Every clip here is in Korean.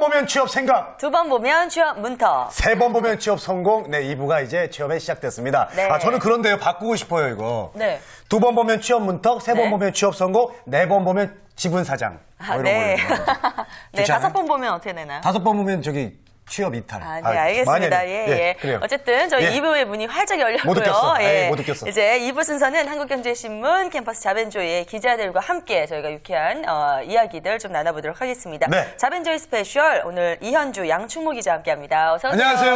보면 취업 생각. 2번 보면 취업 문턱. 3번 보면 취업 성공. 네, 2부가 이제 취업에 시작됐습니다. 네. 저는 그런데요, 바꾸고 싶어요, 이거. 네. 2번 보면 취업 문턱, 3번 네. 보면 취업 성공, 4번 보면 지분 사장. 뭐 이런 네. 걸로. 네, 좋지 않아요? 5번 보면 어떻게 되나요? 5번 보면 저기 취업 이탈. 네, 알겠습니다. 많이 예. 그래요. 어쨌든 저희 예. 2부의 문이 활짝 열렸고요. 못 웃겼어. 못 웃겼어. 이제 2부 순서는 한국경제신문 캠퍼스 자벤조이의 기자들과 함께 저희가 유쾌한 이야기들 좀 나눠보도록 하겠습니다. 네. 자벤조이 스페셜 오늘 이현주, 양충모 기자 함께합니다. 어서 오세요. 안녕하세요.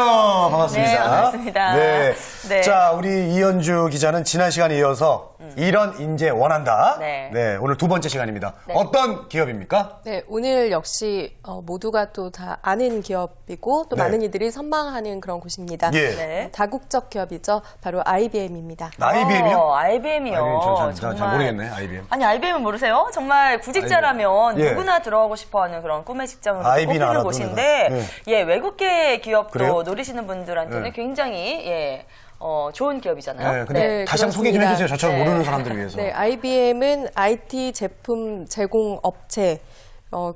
반갑습니다. 네, 반갑습니다. 네. 네. 자, 우리 이현주 기자는 지난 시간에 이어서 이런 인재 원한다. 네. 오늘 2번째 시간입니다. 네. 어떤 기업입니까? 네, 오늘 역시 모두가 또 다 아는 기업이고 또 네. 많은 이들이 선망하는 그런 곳입니다. 예. 네. 다국적 기업이죠. 바로 IBM입니다. IBM이요? IBM이요. IBM 잘 모르겠네, IBM. 아니, IBM은 모르세요? 정말 구직자라면 예. 누구나 들어가고 싶어하는 그런 꿈의 직장으로 IB는 꼽히는 알아도 곳인데, 내가. 예, 외국계 기업도 그래요? 노리시는 분들한테는 네. 굉장히, 좋은 기업이잖아요. 네, 근데 네, 다시 한번 소개 좀 그렇습니다. 해주세요. 저처럼 네. 모르는 사람들 위해서. 네, IBM은 IT 제품 제공 업체.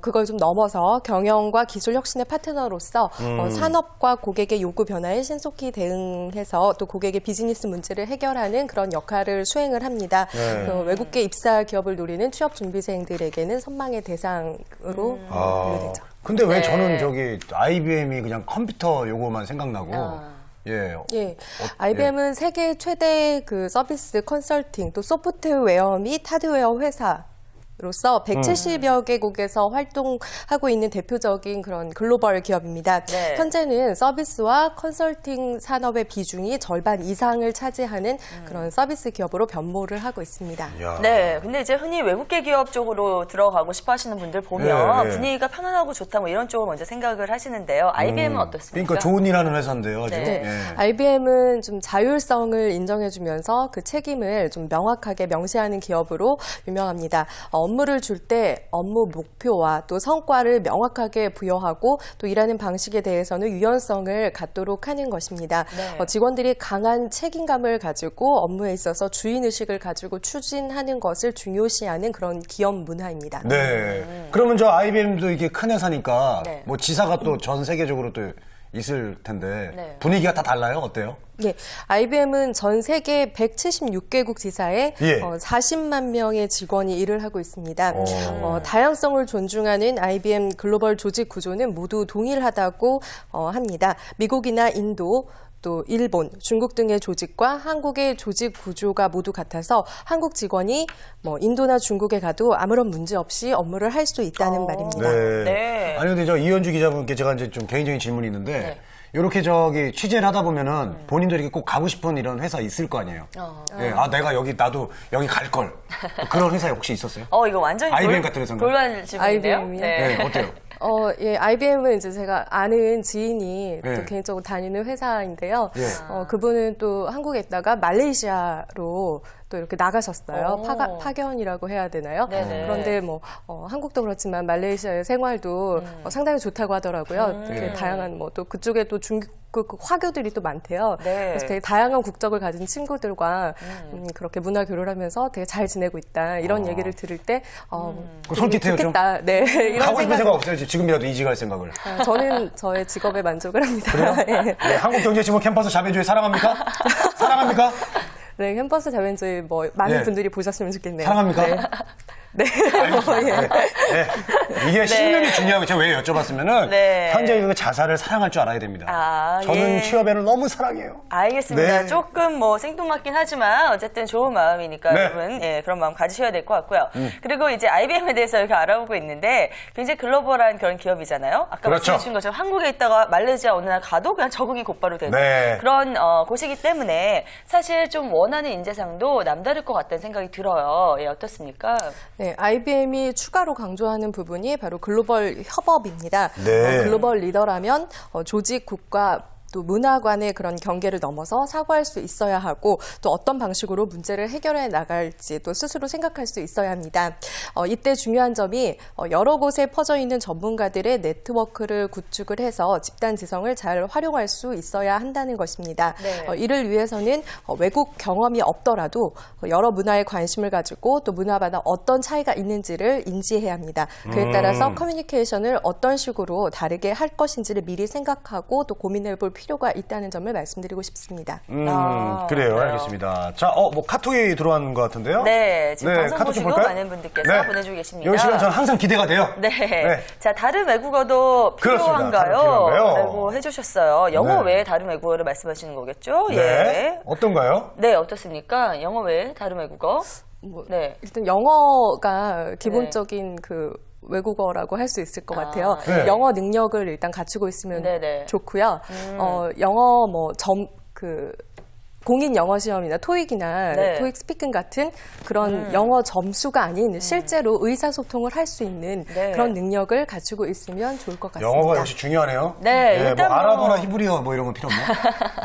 그걸 좀 넘어서 경영과 기술 혁신의 파트너로서 산업과 고객의 요구 변화에 신속히 대응해서 또 고객의 비즈니스 문제를 해결하는 그런 역할을 수행을 합니다. 네. 외국계 입사 기업을 노리는 취업 준비생들에게는 선망의 대상으로 분류되죠. 근데 왜 네. 저는 저기 IBM이 그냥 컴퓨터 요거만 생각나고, 예. 예, IBM은 세계 최대 그 서비스 컨설팅 또 소프트웨어 및 하드웨어 회사로서 170여 개국에서 활동하고 있는 대표적인 그런 글로벌 기업입니다. 네. 현재는 서비스와 컨설팅 산업의 비중이 절반 이상을 차지하는 그런 서비스 기업으로 변모를 하고 있습니다. 이야. 네, 근데 이제 흔히 외국계 기업 쪽으로 들어가고 싶어 하시는 분들 보면 네, 네. 분위기가 편안하고 좋다 뭐 이런 쪽을 먼저 생각을 하시는데요. IBM은 어떻습니까? 그러니까 좋은 일 하는 회사인데요, 아주. 네. 예. IBM은 좀 자율성을 인정해주면서 그 책임을 좀 명확하게 명시하는 기업으로 유명합니다. 업무를 줄 때 업무 목표와 또 성과를 명확하게 부여하고 또 일하는 방식에 대해서는 유연성을 갖도록 하는 것입니다. 네. 직원들이 강한 책임감을 가지고 업무에 있어서 주인의식을 가지고 추진하는 것을 중요시하는 그런 기업 문화입니다. 네. 그러면 저 IBM도 이게 큰 회사니까 네. 뭐 지사가 또 전 세계적으로 또 있을 텐데 네. 분위기가 다 달라요? 어때요? 예, IBM은 전 세계 176개국 지사에 예. 40만 명의 직원이 일을 하고 있습니다. 오. 다양성을 존중하는 IBM 글로벌 조직 구조는 모두 동일하다고 합니다. 미국이나 인도, 또 일본, 중국 등의 조직과 한국의 조직 구조가 모두 같아서 한국 직원이 뭐 인도나 중국에 가도 아무런 문제 없이 업무를 할 수 있다는 말입니다. 네. 아니 근데 저 이현주 기자분께 제가 이제 좀 개인적인 질문이 있는데 네. 이렇게 저기 취재를 하다 보면은 본인도 이렇게 꼭 가고 싶은 이런 회사 있을 거 아니에요. 예, 내가 여기 나도 여기 갈 걸. 그런 회사 혹시 있었어요? 이거 완전히 IBM 같은 회사인가요? 골반 질문인데요. IBM 이요? 네, 어때요? 예, IBM은 이제 제가 아는 지인이 네. 또 개인적으로 다니는 회사인데요. 예. 그분은 또 한국에 있다가 말레이시아로 또 이렇게 나가셨어요. 오. 파견이라고 해야 되나요? 네네. 그런데 뭐 한국도 그렇지만 말레이시아의 생활도 상당히 좋다고 하더라고요. 되게 다양한 뭐 또 그쪽에 또 그 화교들이 또 많대요. 네. 그래서 되게 다양한 국적을 가진 친구들과 그렇게 문화 교류를 하면서 되게 잘 지내고 있다 이런 얘기를 들을 때 솔깃해요, 좀? 좋겠다. 네, 이런 가고 싶은 생각이 생각 없어요? 지금이라도 이직할 생각을. 저는 저의 직업에 만족을 합니다. 그래요? 네, 한국경제신문 캠퍼스 자매주의 사랑합니까? 사랑합니까? 네, 캠퍼스 자벤조이 뭐 많은 네. 분들이 보셨으면 좋겠네요. 사랑합니까? 네. 네. 예. 네. 이게 신념이 중요하고 제가 왜 여쭤봤으면은 네. 현재 그 자사를 사랑할 줄 알아야 됩니다. 저는 예. 취업에는 너무 사랑해요. 알겠습니다. 네. 조금 뭐 생뚱맞긴 하지만 어쨌든 좋은 마음이니까 네. 여러분 그런 마음 가지셔야 될 것 같고요. 그리고 이제 IBM에 대해서 이렇게 알아보고 있는데 굉장히 글로벌한 그런 기업이잖아요. 아까 그렇죠. 말씀해 주신 것처럼 한국에 있다가 말레이시아 어느 날 가도 그냥 적응이 곧바로 되는 네. 그런 곳이기 때문에 사실 좀 원하는 인재상도 남다를 것 같다는 생각이 들어요. 예, 어떻습니까? 네, IBM이 추가로 강조하는 부분이 바로 글로벌 협업입니다. 네. 글로벌 리더라면 조직, 국가, 또 문화 간의 그런 경계를 넘어서 사고할 수 있어야 하고 또 어떤 방식으로 문제를 해결해 나갈지 또 스스로 생각할 수 있어야 합니다. 이때 중요한 점이 여러 곳에 퍼져 있는 전문가들의 네트워크를 구축을 해서 집단 지성을 잘 활용할 수 있어야 한다는 것입니다. 네. 이를 위해서는 외국 경험이 없더라도 여러 문화에 관심을 가지고 또 문화마다 어떤 차이가 있는지를 인지해야 합니다. 그에 따라서 커뮤니케이션을 어떤 식으로 다르게 할 것인지를 미리 생각하고 또 고민해 볼 필요가 있다는 점을 말씀드리고 싶습니다. 아, 그래요. 그래요. 알겠습니다. 자, 뭐 카톡이 들어온 것 같은데요? 네, 지금 방송 카톡 좀 보시고 볼까요? 많은 분들께서 네. 보내주고 계십니다. 이 시간 저는 항상 기대가 돼요. 네. 네. 자, 다른 외국어도 그렇습니다. 필요한가요? 다른 필요한가요? 라고 해주셨어요. 영어 네. 외에 다른 외국어를 말씀하시는 거겠죠? 네. 예. 어떤가요? 네, 어떻습니까? 영어 외에 다른 외국어? 네. 일단 영어가 기본적인 그 외국어라고 할 수 있을 것 같아요. 네. 영어 능력을 일단 갖추고 있으면 네네. 좋고요. 영어 공인 영어 시험이나 토익이나 네. 토익 스피킹 같은 그런 영어 점수가 아닌 실제로 의사소통을 할 수 있는 네. 그런 능력을 갖추고 있으면 좋을 것 같습니다. 영어가 역시 중요하네요. 네, 뭐 일단 아랍어나 히브리어 뭐 이런 건 필요 없나?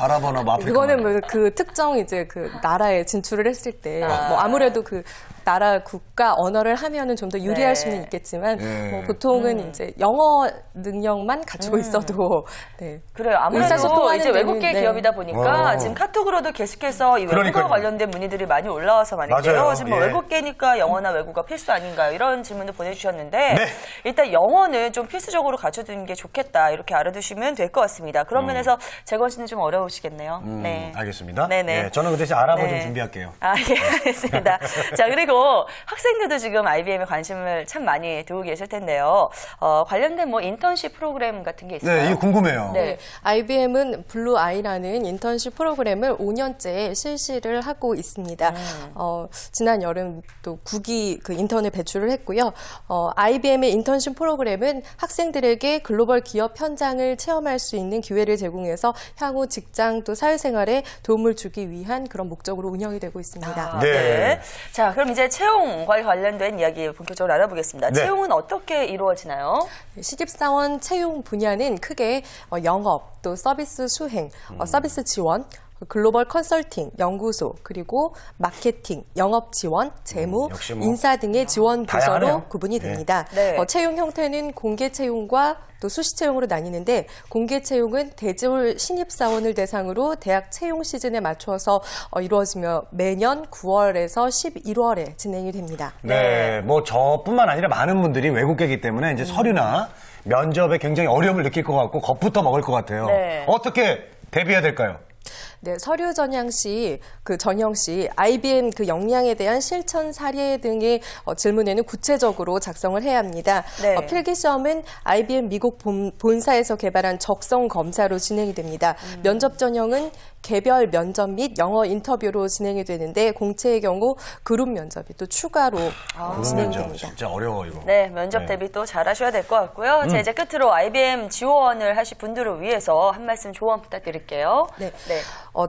아랍어나 뭐 아프리카. 그거는 뭐 그 특정 이제 그 나라에 진출을 했을 때 뭐 아무래도 그 나라 국가 언어를 하면은 좀 더 유리할 네. 수는 있겠지만 네. 뭐 보통은 이제 영어 능력만 갖추고 있어도 네. 그래요. 아무래도 의사소통하는 이제 데는, 외국계 네. 기업이다 보니까 지금 카톡으로도 계속해서 이 외국어 그러니까요. 관련된 문의들이 많이 올라와서 말이죠. 맞아요. 지금 뭐 예. 외국계니까 영어나 외국어 필수 아닌가요? 이런 질문을 보내주셨는데 네. 일단 영어는 좀 필수적으로 갖춰두는 게 좋겠다 이렇게 알아두시면 될 것 같습니다. 그런 면에서 재건 씨는 좀 어려우시겠네요. 네. 알겠습니다. 네네. 네, 저는 그 대신 아랍어 네. 좀 준비할게요. 아, 예, 알겠습니다. 자, 그리고 학생들도 지금 IBM에 관심을 참 많이 두고 계실 텐데요. 관련된 뭐 인턴십 프로그램 같은 게 있어요? 네, 이거 궁금해요. 네. IBM은 블루 아이라는 인턴십 프로그램을 5년째 실시를 하고 있습니다. 지난 여름 또 9기 그 인턴을 배출을 했고요. IBM의 인턴십 프로그램은 학생들에게 글로벌 기업 현장을 체험할 수 있는 기회를 제공해서 향후 직장 또 사회생활에 도움을 주기 위한 그런 목적으로 운영이 되고 있습니다. 아, 네. 네. 자, 그럼 이제 채용과 관련된 이야기 본격적으로 알아보겠습니다. 네. 채용은 어떻게 이루어지나요? 신입사원 채용 분야는 크게 영업, 또 서비스 수행, 서비스 지원, 글로벌 컨설팅, 연구소, 그리고 마케팅, 영업 지원, 재무, 역시 뭐 인사 등의 지원 부서로 다양하네요. 구분이 네. 됩니다. 네. 채용 형태는 공개 채용과 또 수시 채용으로 나뉘는데 공개 채용은 대졸 신입사원을 대상으로 대학 채용 시즌에 맞춰서 이루어지며 매년 9월에서 11월에 진행이 됩니다. 네, 뭐 저뿐만 아니라 많은 분들이 외국계이기 때문에 이제 서류나 면접에 굉장히 어려움을 느낄 것 같고 겁부터 먹을 것 같아요. 네. 어떻게 대비해야 될까요? 네, 서류 전형 시 IBM 그 역량에 대한 실천 사례 등의 질문에는 구체적으로 작성을 해야 합니다. 네. 필기 시험은 IBM 미국 본사에서 개발한 적성 검사로 진행이 됩니다. 면접 전형은 개별 면접 및 영어 인터뷰로 진행이 되는데 공채의 경우 그룹 면접이 또 추가로 진행이 면접 됩니다. 진짜 어려워 이거. 네, 면접 대비 또 잘하셔야 될 것 같고요. 자, 이제 끝으로 IBM 지원을 하실 분들을 위해서 한 말씀 조언 부탁드릴게요. 네. 네.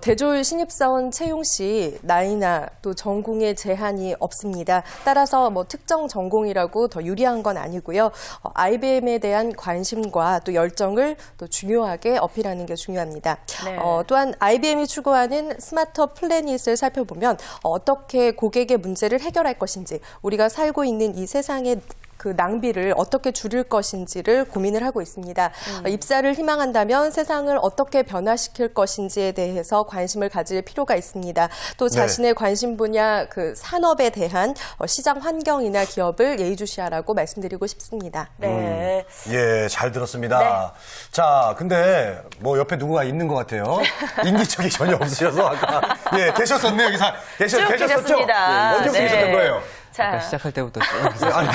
대졸 신입사원 채용 시 나이나 또 전공에 제한이 없습니다. 따라서 뭐 특정 전공이라고 더 유리한 건 아니고요. IBM에 대한 관심과 또 열정을 또 중요하게 어필하는 게 중요합니다. 네. 또한 IBM이 추구하는 스마터 플래닛을 살펴보면 어떻게 고객의 문제를 해결할 것인지 우리가 살고 있는 이 세상의 그 낭비를 어떻게 줄일 것인지를 고민을 하고 있습니다. 입사를 희망한다면 세상을 어떻게 변화시킬 것인지에 대해서 관심을 가질 필요가 있습니다. 또 자신의 관심 분야 그 산업에 대한 시장 환경이나 기업을 예의주시하라고 말씀드리고 싶습니다. 네. 예, 잘 들었습니다. 네. 자, 근데 뭐 옆에 누구가 있는 것 같아요. 인기척이 전혀 없으셔서 아까 계셨었네요. 여기 쭉 계셨었죠? 계셨습니다. 언제부터 네. 계셨던 거예요? 자, 시작할 때부터 예, 아니,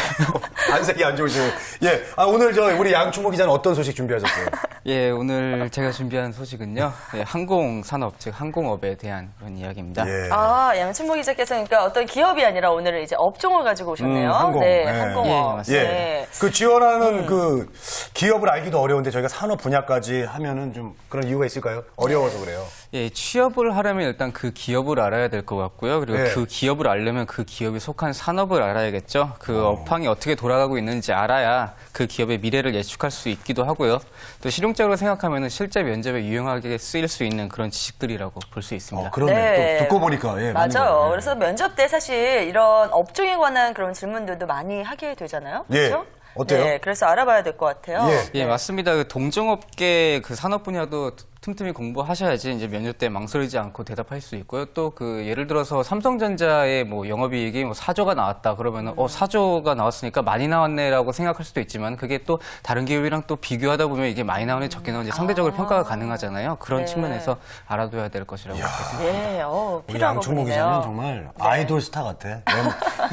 안색이 안 좋으시고. 예, 오늘 우리 양충모 기자는 어떤 소식 준비하셨어요? 예, 오늘 제가 준비한 소식은요. 예, 항공산업, 즉 항공업에 대한 그런 이야기입니다. 예. 양춘모 기자께서 그러니까 어떤 기업이 아니라 오늘은 이제 업종을 가지고 오셨네요. 항공. 네, 네. 항공업. 예, 맞습니다. 네. 그 지원하는 그 기업을 알기도 어려운데 저희가 산업 분야까지 하면은 좀 그런 이유가 있을까요? 어려워서 그래요. 예, 취업을 하려면 일단 그 기업을 알아야 될 것 같고요. 그리고 네. 그 기업을 알려면 그 기업이 속한 산업을 알아야겠죠. 그 업황이 어떻게 돌아가고 있는지 알아야 그 기업의 미래를 예측할 수 있기도 하고요. 또 실용적으로 생각하면 실제 면접에 유용하게 쓰일 수 있는 그런 지식들이라고 볼 수 있습니다. 그러네. 네. 또 듣고 보니까 예, 맞는 맞아요. 거예요. 그래서 면접 때 사실 이런 업종에 관한 그런 질문들도 많이 하게 되잖아요. 예. 그렇죠? 어때요? 네, 그래서 알아봐야 될 것 같아요. 예. 예, 맞습니다. 그 동종업계 그 산업 분야도 틈틈이 공부하셔야지 이제 면접 때 망설이지 않고 대답할 수 있고요. 또 그 예를 들어서 삼성전자의 뭐 영업이익이 뭐 4조가 나왔다 그러면은 4조가 나왔으니까 많이 나왔네라고 생각할 수도 있지만 그게 또 다른 기업이랑 또 비교하다 보면 이게 많이 나오네 적게 나오는지 상대적으로 평가가 가능하잖아요. 그런 네. 측면에서 알아둬야 될 것이라고 생각합니다. 예, 우리 필요한 양충모 부분이네요. 기자는 정말 아이돌 스타 같아.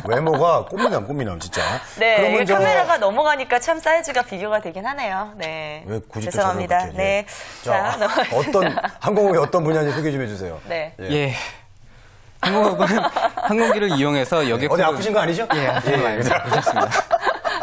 외모가 꽃미남 진짜. 네, 그러면 이게 저- 카메라가 넘어가니까 참 사이즈가 비교가 되긴 하네요. 네. 왜 굳이 또 죄송합니다. 저를 그렇게, 네. 예. 자, 어떤 항공업이 어떤 분야인지 소개 좀 해주세요. 네. 예. 항공업은 항공기를 이용해서 여객 어디 아프신 거 아니죠? 예, 아픈 거 아닙니다. 괜찮습니다.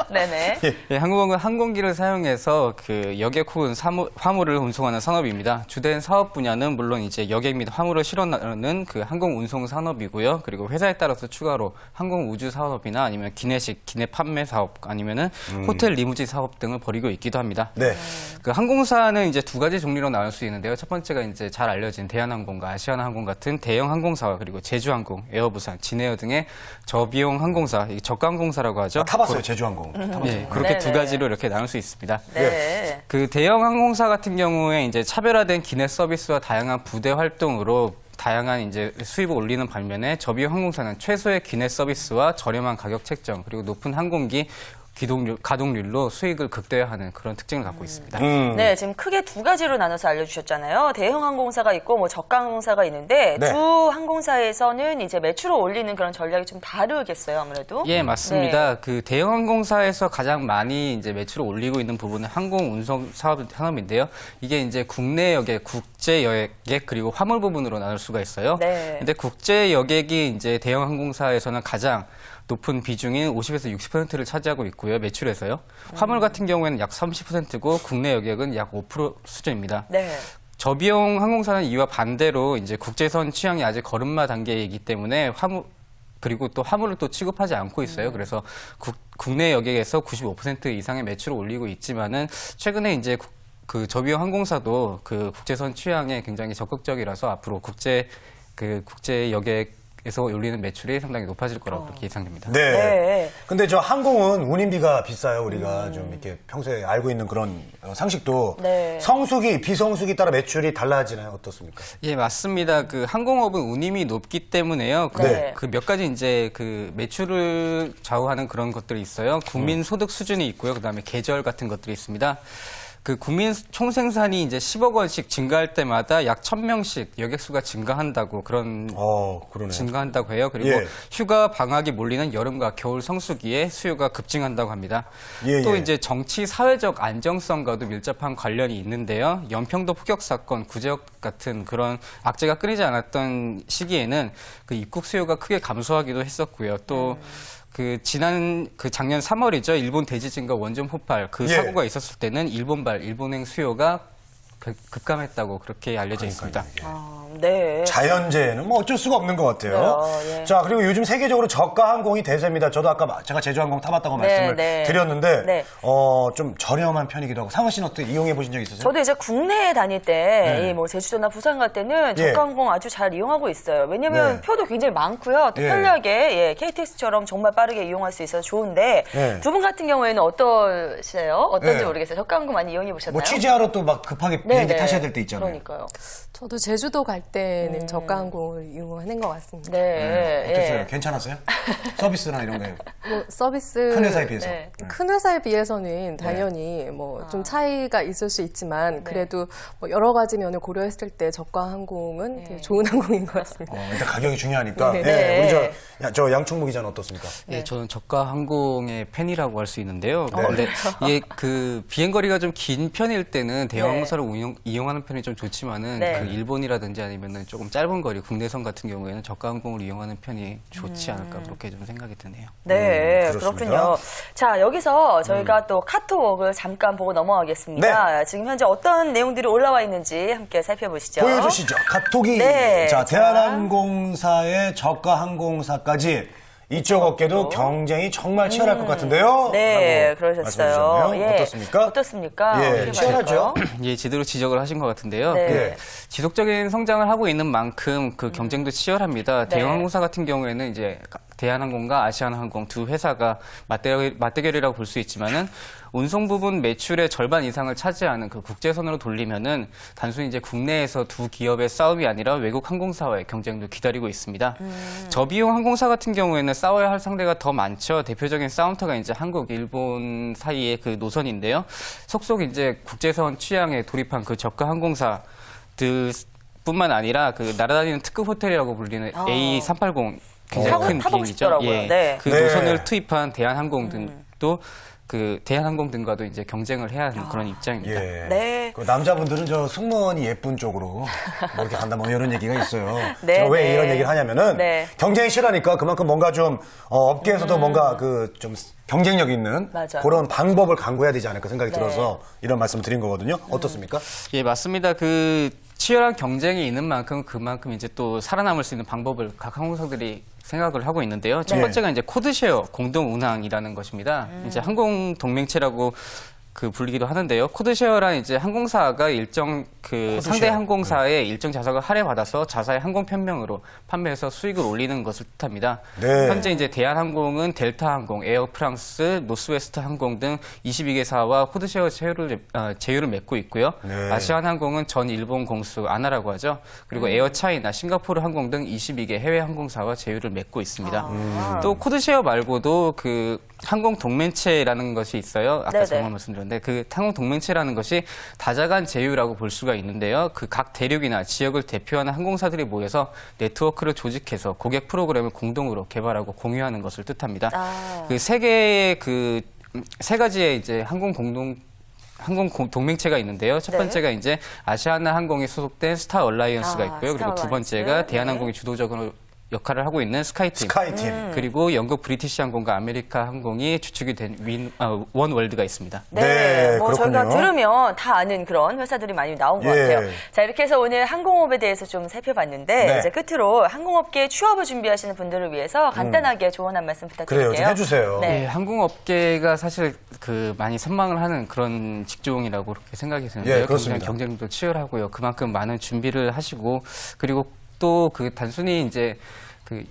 네네. 예, 항공업은 항공기를 사용해서 그 여객 혹은 화물을 운송하는 산업입니다. 주된 사업 분야는 물론 이제 여객 및 화물을 실어나르는 그 항공 운송 산업이고요. 그리고 회사에 따라서 추가로 항공 우주 사업이나 아니면 기내식, 기내 판매 사업 아니면은 호텔 리무진 사업 등을 벌이고 있기도 합니다. 네. 그 항공사는 이제 두 가지 종류로 나눌 수 있는데요. 첫 번째가 이제 잘 알려진 대한항공과 아시아나항공 같은 대형 항공사와 그리고 제주항공, 에어부산, 진에어 등의 저비용 항공사, 저가항공사라고 하죠. 타봤어요, 제주항공. 예, 그렇게 네네. 두 가지로 이렇게 나눌 수 있습니다. 네. 그 대형 항공사 같은 경우에 이제 차별화된 기내 서비스와 다양한 부대 활동으로 다양한 이제 수입을 올리는 반면에 저비용 항공사는 최소의 기내 서비스와 저렴한 가격 책정 그리고 높은 항공기 가동률로 수익을 극대화하는 그런 특징을 갖고 있습니다. 네, 지금 크게 두 가지로 나눠서 알려주셨잖아요. 대형 항공사가 있고 뭐 저가 항공사가 있는데 네. 두 항공사에서는 이제 매출을 올리는 그런 전략이 좀 다르겠어요, 아무래도. 예, 맞습니다. 네. 그 대형 항공사에서 가장 많이 이제 매출을 올리고 있는 부분은 항공 운송 산업인데요. 이게 이제 국내 여객, 국제 여객 그리고 화물 부분으로 나눌 수가 있어요. 네. 근데 국제 여객이 이제 대형 항공사에서는 가장 높은 비중인 50에서 60%를 차지하고 있고요. 매출에서요. 화물 같은 경우에는 약 30%고 국내 여객은 약 5% 수준입니다. 네. 저비용 항공사는 이와 반대로 이제 국제선 취향이 아직 걸음마 단계이기 때문에 그리고 또 화물을 또 취급하지 않고 있어요. 그래서 국내 여객에서 95% 이상의 매출을 올리고 있지만은 최근에 이제 그 저비용 항공사도 그 국제선 취향에 굉장히 적극적이라서 앞으로 국제 여객에서 올리는 매출이 상당히 높아질 거라고 그렇게 예상됩니다. 네. 네. 근데 저 항공은 운임비가 비싸요. 우리가 좀 이렇게 평소에 알고 있는 그런 상식도. 네. 성수기, 비성수기 따라 매출이 달라지나요? 어떻습니까? 예, 맞습니다. 그 항공업은 운임이 높기 때문에요. 네. 그 몇 가지 이제 그 매출을 좌우하는 그런 것들이 있어요. 국민 소득 수준이 있고요. 그다음에 계절 같은 것들이 있습니다. 그 국민 총생산이 이제 10억 원씩 증가할 때마다 약 1,000명씩 여객수가 증가한다고 그러네. 증가한다고 해요. 그리고 예. 휴가 방학이 몰리는 여름과 겨울 성수기에 수요가 급증한다고 합니다. 예, 또 예. 이제 정치 사회적 안정성과도 밀접한 관련이 있는데요. 연평도 폭격 사건, 구제역 같은 그런 악재가 끊이지 않았던 시기에는 그 입국 수요가 크게 감소하기도 했었고요. 또 작년 3월이죠. 일본 대지진과 원전 폭발 그 예. 사고가 있었을 때는 일본행 수요가 급감했다고 그렇게 알려져 있습니다. 네. 자연재해는 뭐 어쩔 수가 없는 것 같아요. 예. 자, 그리고 요즘 세계적으로 저가 항공이 대세입니다. 저도 아까 제가 제주항공 타봤다고 말씀을 네. 드렸는데, 네. 좀 저렴한 편이기도 하고. 상원 씨는 어떻게 이용해 보신 적 있으세요? 저도 이제 국내에 다닐 때, 뭐 제주도나 부산 갈 때는 예. 저가항공 아주 잘 이용하고 있어요. 왜냐면 네. 표도 굉장히 많고요. 또 예. 편리하게 KTX처럼 정말 빠르게 이용할 수 있어서 좋은데 예. 두 분 같은 경우에는 어떠세요? 어떤지 예. 모르겠어요. 저가항공 많이 이용해 보셨나요? 뭐 취재하러 또 막 급하게 비행기 네네. 타셔야 될 때 있잖아요. 그러니까요. 저도 제주도 갈 때는 저가항공을 이용하는 것 같습니다. 네. 어땠어요? 예. 괜찮았어요? 서비스나 이런 게. 뭐 서비스 큰 회사에 비해서. 네. 큰 회사에 비해서는 당연히 뭐 좀 차이가 있을 수 있지만 그래도 뭐 여러 가지 면을 고려했을 때 저가 항공은 되게 좋은 항공인 것 같습니다. 일단 가격이 중요하니까. 네. 예, 우리 저 양충무 기자는 어떻습니까? 예, 저는 저가 항공의 팬이라고 할 수 있는데요. 근데 이게 그 비행 거리가 좀 긴 편일 때는 대형 항공사를 이용하는 편이 좀 좋지만은 네. 그 일본이라든지 아니면은 조금 짧은 거리 국내선 같은 경우에는 저가 항공을 이용하는 편이 좋지 않을까 그렇게 좀 생각이 드네요. 네, 그렇습니다. 그렇군요. 자, 여기서 저희가 또 카톡을 잠깐 보고 넘어가겠습니다. 지금 현재 어떤 내용들이 올라와 있는지 함께 살펴보시죠. 보여주시죠. 카톡이 네, 자, 자. 대한항공사의 저가 항공사까지 이쪽 업계도 경쟁이 정말 치열할 것 같은데요. 네, 라고 그러셨어요. 말씀해 주셨네요. 어떻습니까? 어떻습니까? 예, 어떻게 치열하죠. 봐요? 예, 제대로 지적을 하신 것 같은데요. 네. 예. 지속적인 성장을 하고 있는 만큼 그 경쟁도 치열합니다. 네. 대형 항공사 같은 경우에는 이제 대한항공과 아시아나항공 두 회사가 맞대결이라고 볼 수 있지만은 운송 부분 매출의 절반 이상을 차지하는 그 국제선으로 돌리면은 단순히 이제 국내에서 두 기업의 싸움이 아니라 외국 항공사와의 경쟁도 기다리고 있습니다. 저비용 항공사 같은 경우에는 싸워야 할 상대가 더 많죠. 대표적인 싸움터가 이제 한국, 일본 사이의 그 노선인데요. 속속 이제 국제선 취향에 돌입한 그 저가 항공사들 뿐만 아니라 그 날아다니는 특급 호텔이라고 불리는 A380 굉장히 큰 타보고 비행이죠. 싶더라고요. 예. 네. 그 네. 노선을 투입한 대한항공 등도 그 대한항공 등과도 이제 경쟁을 해야 하는 그런 입장입니다. 예. 네. 그 남자분들은 저 승무원이 예쁜 쪽으로 뭐 이렇게 간다 뭐 이런 얘기가 있어요. 네, 제가 왜 네. 이런 얘기를 하냐면은 네. 경쟁이 싫으니까 그만큼 뭔가 좀 업계에서도 뭔가 그 좀 경쟁력 있는 맞아요. 그런 방법을 강구해야 되지 않을까 생각이 네. 들어서 이런 말씀 드린 거거든요. 어떻습니까? 예, 맞습니다. 그 치열한 경쟁이 있는 만큼 그만큼 이제 또 살아남을 수 있는 방법을 각 항공사들이 생각을 하고 있는데요. 첫 네. 번째가 이제 코드쉐어 공동 운항이라는 것입니다. 이제 항공 동맹체라고 그 불리기도 하는데요. 코드쉐어란 이제 항공사가 일정 그 코드쉐어. 상대 항공사의 일정 좌석을 할애받아서 자사의 항공 편명으로 판매해서 수익을 올리는 것을 뜻합니다. 네. 현재 이제 대한항공은 델타항공, 에어프랑스, 노스웨스트 항공 등 22개사와 코드쉐어 제휴를 맺고 있고요. 네. 아시아나항공은 전 일본 공수 아나라고 하죠. 그리고 에어차이나, 싱가포르 항공 등 22개 해외 항공사와 제휴를 맺고 있습니다. 또 코드쉐어 말고도 그 항공 동맹체라는 것이 있어요. 아까 네네. 잠깐 말씀드렸는데 그 항공 동맹체라는 것이 다자간 제휴라고 볼 수가 있는데요. 그 각 대륙이나 지역을 대표하는 항공사들이 모여서 네트워크를 조직해서 고객 프로그램을 공동으로 개발하고 공유하는 것을 뜻합니다. 그 세 개의 그 세 가지의 이제 항공 동맹체가 있는데요. 첫 네. 번째가 이제 아시아나 항공이 소속된 스타 얼라이언스가 있고요. 스타 그리고 두 얼라이언스. 번째가 네. 대한항공이 주도적으로 역할을 하고 있는 스카이팀. 스카이팀. 그리고 영국 브리티시 항공과 아메리카 항공이 주축이 된 원월드가 있습니다. 네, 네, 뭐 그렇군요. 저희가 들으면 다 아는 그런 회사들이 많이 나온 것 예. 같아요. 자, 이렇게 해서 오늘 항공업에 대해서 좀 살펴봤는데 네. 이제 끝으로 항공업계 취업을 준비하시는 분들을 위해서 간단하게 조언 한 말씀 부탁드릴게요. 그래요. 좀 해주세요. 네. 예, 항공업계가 사실 그 많이 선망을 하는 그런 직종이라고 그렇게 생각이 드는데요. 예, 그렇습니다. 굉장히 경쟁도 치열하고요. 그만큼 많은 준비를 하시고 그리고 또 그 단순히 이제 그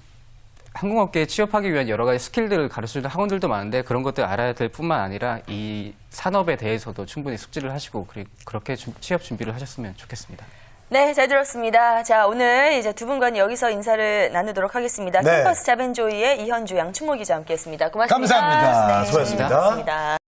항공업계에 취업하기 위한 여러 가지 스킬들을 가르치는 학원들도 많은데 그런 것들 알아야 될 뿐만 아니라 이 산업에 대해서도 충분히 숙지를 하시고 그렇게 취업 준비를 하셨으면 좋겠습니다. 네, 잘 들었습니다. 자, 오늘 이제 두 분과는 여기서 인사를 나누도록 하겠습니다. 네. 캠퍼스 자벤조이의 이현주, 양충모 기자 함께했습니다. 고맙습니다. 감사합니다. 네, 수고하셨습니다. 고맙습니다.